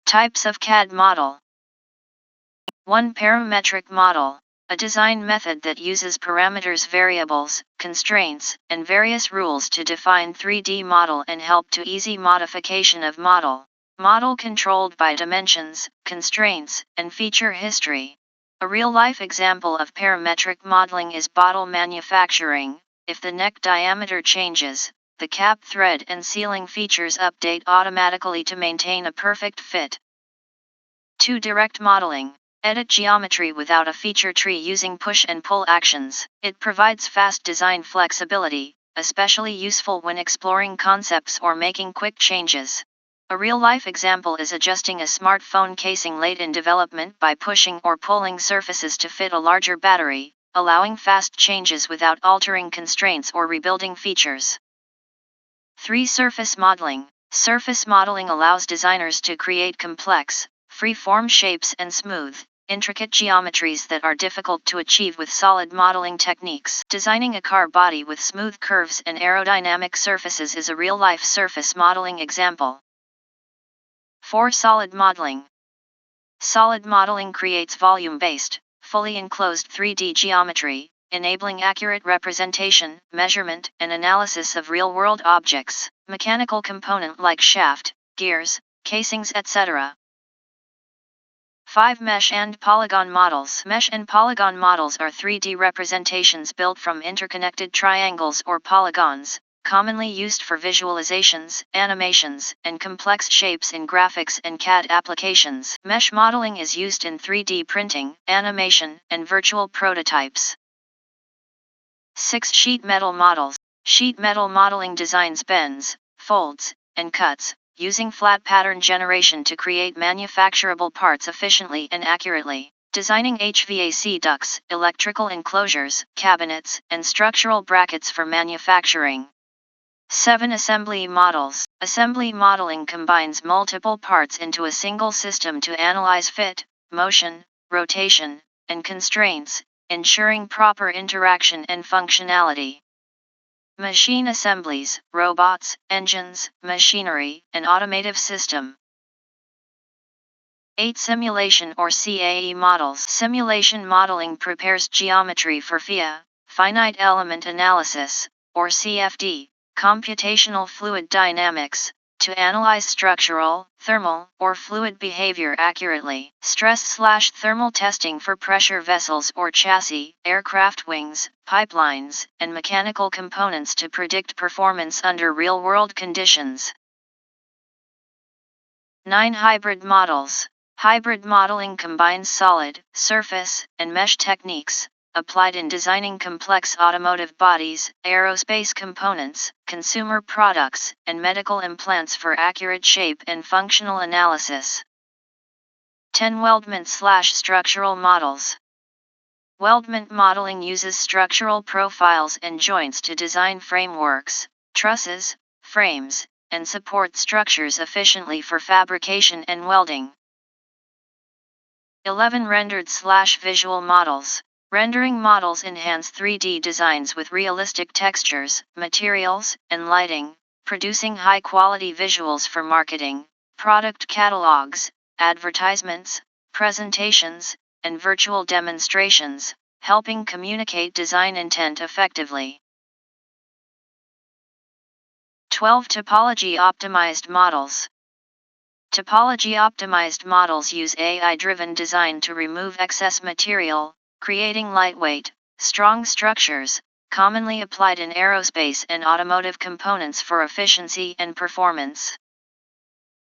Types of CAD model. 1. Parametric model, a design method that uses parameters, variables, constraints, and various rules to define 3D model and help to easy modification of model. Model controlled by dimensions, constraints, and feature history. A real-life example of parametric modeling is bottle manufacturing. If the neck diameter changes, the cap thread and sealing features update automatically to maintain a perfect fit. 2. Direct modeling. Edit geometry without a feature tree using push and pull actions. It provides fast design flexibility, especially useful when exploring concepts or making quick changes. A real-life example is adjusting a smartphone casing late in development by pushing or pulling surfaces to fit a larger battery, allowing fast changes without altering constraints or rebuilding features. 3. Surface modeling. Surface modeling allows designers to create complex, free-form shapes and smooth, intricate geometries that are difficult to achieve with solid modeling techniques. Designing a car body with smooth curves and aerodynamic surfaces is a real-life surface modeling example. 4. Solid modeling. Solid modeling creates volume-based, fully enclosed 3D geometry, enabling accurate representation, measurement, and analysis of real-world objects, mechanical component like shaft, gears, casings, etc. 5. Mesh and polygon models. Mesh and polygon models are 3D representations built from interconnected triangles or polygons, commonly used for visualizations, animations, and complex shapes in graphics and CAD applications. Mesh modeling is used in 3D printing, animation, and virtual prototypes. 6. Sheet metal models. Sheet metal modeling designs bends, folds, and cuts, using flat pattern generation to create manufacturable parts efficiently and accurately. Designing HVAC ducts, electrical enclosures, cabinets, and structural brackets for manufacturing. 7. Assembly models. Assembly modeling combines multiple parts into a single system to analyze fit, motion, rotation, and constraints, ensuring proper interaction and functionality. Machine assemblies, robots, engines, machinery, and automotive system. 8. Simulation or CAE models. Simulation modeling prepares geometry for FEA, finite element analysis, or CFD, computational fluid dynamics, to analyze structural, thermal, or fluid behavior accurately. Stress/thermal testing for pressure vessels or chassis, aircraft wings, pipelines, and mechanical components to predict performance under real-world conditions. 9. Hybrid models. Hybrid modeling combines solid, surface, and mesh techniques, applied in designing complex automotive bodies, aerospace components, consumer products, and medical implants for accurate shape and functional analysis. 10. Weldment/structural models. Weldment modeling uses structural profiles and joints to design frameworks, trusses, frames, and support structures efficiently for fabrication and welding. 11. Rendered/visual models. Rendering models enhance 3D designs with realistic textures, materials, and lighting, producing high-quality visuals for marketing, product catalogs, advertisements, presentations, and virtual demonstrations, helping communicate design intent effectively. 12. Topology-optimized models. Topology-optimized models use AI-driven design to remove excess material, creating lightweight, strong structures, commonly applied in aerospace and automotive components for efficiency and performance.